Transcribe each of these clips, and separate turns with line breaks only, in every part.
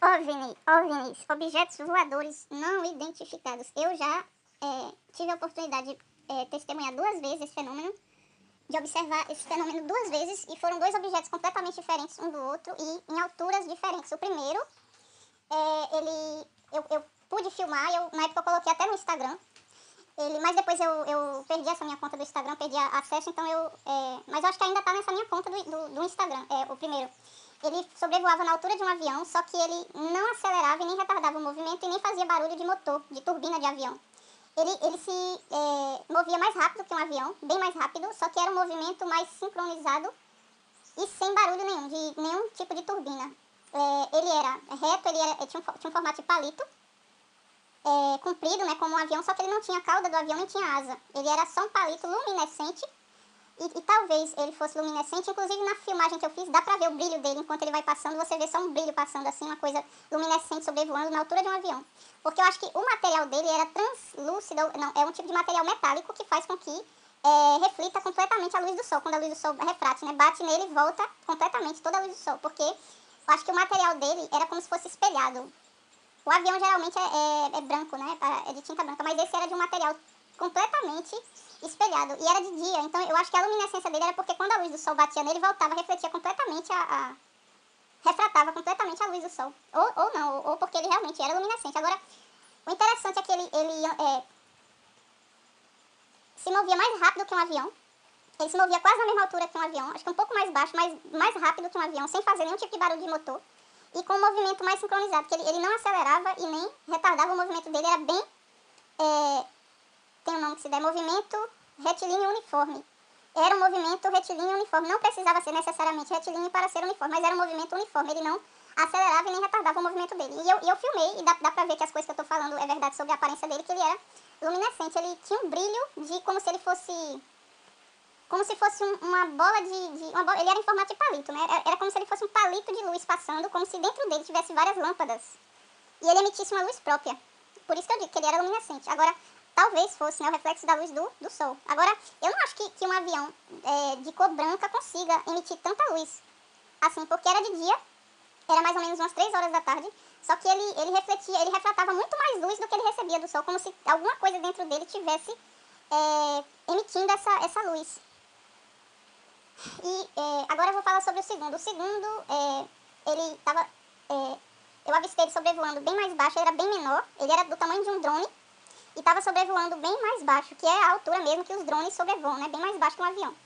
OVNIs, objetos voadores não identificados. Eu já tive a oportunidade de testemunhar 2 vezes esse fenômeno, de observar esse fenômeno 2 vezes, e foram 2 objetos completamente diferentes um do outro e em alturas diferentes. O primeiro, eu pude filmar, na época eu coloquei até no Instagram, mas depois eu perdi essa minha conta do Instagram, perdi acesso, então mas eu acho que ainda tá nessa minha conta do Instagram, o primeiro. Ele sobrevoava na altura de um avião, só que ele não acelerava e nem retardava o movimento e nem fazia barulho de motor, de turbina de avião. Ele se movia mais rápido que um avião, bem mais rápido, só que era um movimento mais sincronizado e sem barulho nenhum, de nenhum tipo de turbina. Ele era reto, tinha um formato de palito, comprido, né, como um avião, só que ele não tinha cauda do avião nem tinha asa. Ele era só um palito luminescente. E talvez ele fosse luminescente, inclusive na filmagem que eu fiz, dá pra ver o brilho dele enquanto ele vai passando, você vê só um brilho passando assim, uma coisa luminescente sobrevoando na altura de um avião. Porque eu acho que o material dele era translúcido, não, é um tipo de material metálico que faz com que reflita completamente a luz do sol, quando a luz do sol refrate, né, bate nele e volta completamente toda a luz do sol, porque eu acho que o material dele era como se fosse espelhado. O avião geralmente é branco, né, é de tinta branca, mas esse era de um material completamente espelhado, e era de dia, então eu acho que a luminescência dele era porque quando a luz do sol batia nele, voltava, refletia completamente refratava completamente a luz do sol, ou não, ou porque ele realmente era luminescente. Agora, o interessante é que ele se movia mais rápido que um avião, ele se movia quase na mesma altura que um avião, acho que um pouco mais baixo, mas mais rápido que um avião, sem fazer nenhum tipo de barulho de motor, e com um movimento mais sincronizado, que ele não acelerava e nem retardava o movimento dele, era bem, tem um nome que se dá, movimento retilíneo uniforme. Era um movimento retilíneo uniforme, não precisava ser necessariamente retilíneo para ser uniforme, mas era um movimento uniforme, ele não acelerava e nem retardava o movimento dele. E eu filmei, e dá pra ver que as coisas que eu tô falando é verdade sobre a aparência dele, que ele era luminescente, ele tinha um brilho de como se ele fosse... Como se fosse uma bola ele era em formato de palito, né? Era como se ele fosse um palito de luz passando, como se dentro dele tivesse várias lâmpadas. E ele emitisse uma luz própria. Por isso que eu digo que ele era luminescente. Agora, talvez fosse, né, o reflexo da luz do sol. Agora, eu não acho que um avião de cor branca consiga emitir tanta luz assim, porque era de dia, era mais ou menos umas 3 horas da tarde, só que ele refratava muito mais luz do que ele recebia do sol, como se alguma coisa dentro dele tivesse emitindo essa luz. E agora eu vou falar sobre o segundo. O segundo, ele estava... eu avistei ele sobrevoando bem mais baixo, ele era bem menor, ele era do tamanho de um drone, e estava sobrevoando bem mais baixo, que é a altura mesmo que os drones sobrevoam, né? Bem mais baixo que um avião.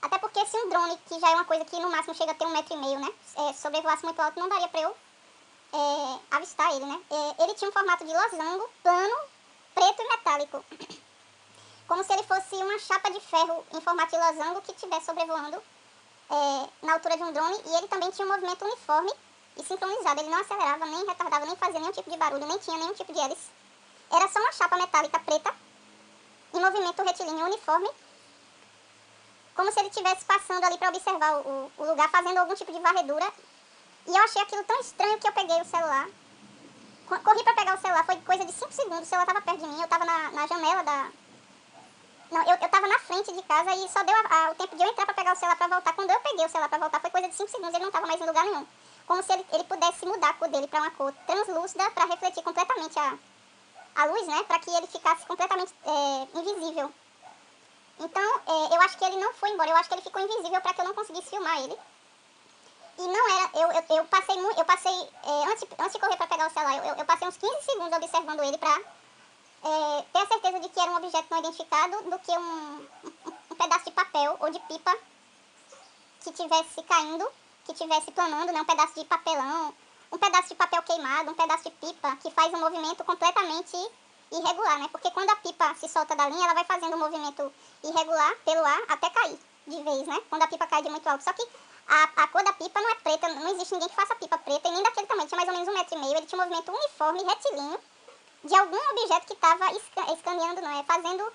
Até porque se um drone, que já é uma coisa que no máximo chega a ter 1,5 m, né? Sobrevoasse muito alto, não daria pra eu avistar ele, né? Ele tinha um formato de losango, plano, preto e metálico. Como se ele fosse uma chapa de ferro em formato de losango que estivesse sobrevoando na altura de um drone. E ele também tinha um movimento uniforme e sincronizado. Ele não acelerava, nem retardava, nem fazia nenhum tipo de barulho, nem tinha nenhum tipo de hélice. Era só uma chapa metálica preta, em movimento retilíneo uniforme, como se ele estivesse passando ali para observar o lugar, fazendo algum tipo de varredura. E eu achei aquilo tão estranho que eu peguei o celular. Corri para pegar o celular, foi coisa de 5 segundos, o celular estava perto de mim, eu estava na janela da... Não, eu estava na frente de casa e só deu o tempo de eu entrar para pegar o celular para voltar. Quando eu peguei o celular para voltar, foi coisa de 5 segundos, ele não estava mais em lugar nenhum. Como se ele pudesse mudar a cor dele para uma cor translúcida, para refletir completamente a luz, né, para que ele ficasse completamente invisível. Então, eu acho que ele não foi embora, eu acho que ele ficou invisível para que eu não conseguisse filmar ele. E não era, eu passei, antes de correr para pegar o celular, eu passei uns 15 segundos observando ele para ter a certeza de que era um objeto não identificado do que um pedaço de papel ou de pipa que estivesse caindo, que estivesse planando, né, um pedaço de papelão, um pedaço de papel queimado, um pedaço de pipa que faz um movimento completamente irregular, né? Porque quando a pipa se solta da linha, ela vai fazendo um movimento irregular pelo ar até cair de vez, né? Quando a pipa cai de muito alto. Só que a cor da pipa não é preta, não existe ninguém que faça pipa preta, e nem daquele tamanho, tinha mais ou menos 1,5 m, ele tinha um movimento uniforme, retilíneo, de algum objeto que estava escaneando, não é? Fazendo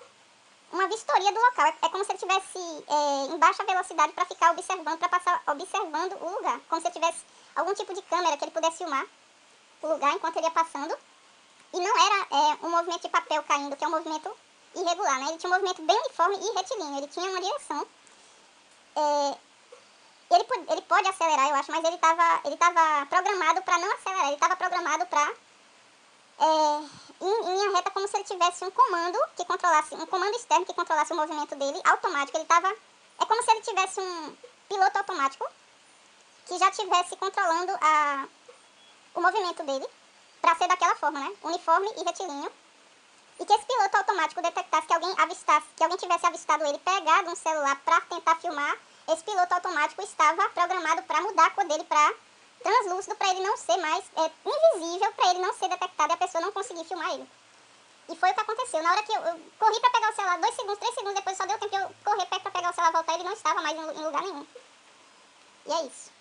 uma vistoria do local. É como se ele estivesse em baixa velocidade para ficar observando, para passar observando o lugar. Como se ele tivesse algum tipo de câmera que ele pudesse filmar o lugar enquanto ele ia passando. E não era um movimento de papel caindo, que é um movimento irregular, né? Ele tinha um movimento bem uniforme e retilíneo. Ele tinha uma direção Ele pode acelerar, eu acho, mas ele tava programado pra não acelerar. Ele tava programado pra ir em linha reta, como se ele tivesse um comando que controlasse, um comando externo que controlasse o movimento dele automático. É como se ele tivesse um piloto automático que já estivesse controlando o movimento dele pra ser daquela forma, né? Uniforme e retilíneo. E que esse piloto automático detectasse que alguém tivesse avistado ele pegado um celular pra tentar filmar. Esse piloto automático estava programado pra mudar a cor dele pra translúcido, pra ele não ser mais invisível, pra ele não ser detectado e a pessoa não conseguir filmar ele. E foi o que aconteceu. Na hora que eu corri pra pegar o celular, 2 segundos, 3 segundos depois, só deu tempo de eu correr pra pegar o celular e voltar, ele não estava mais em lugar nenhum. E é isso.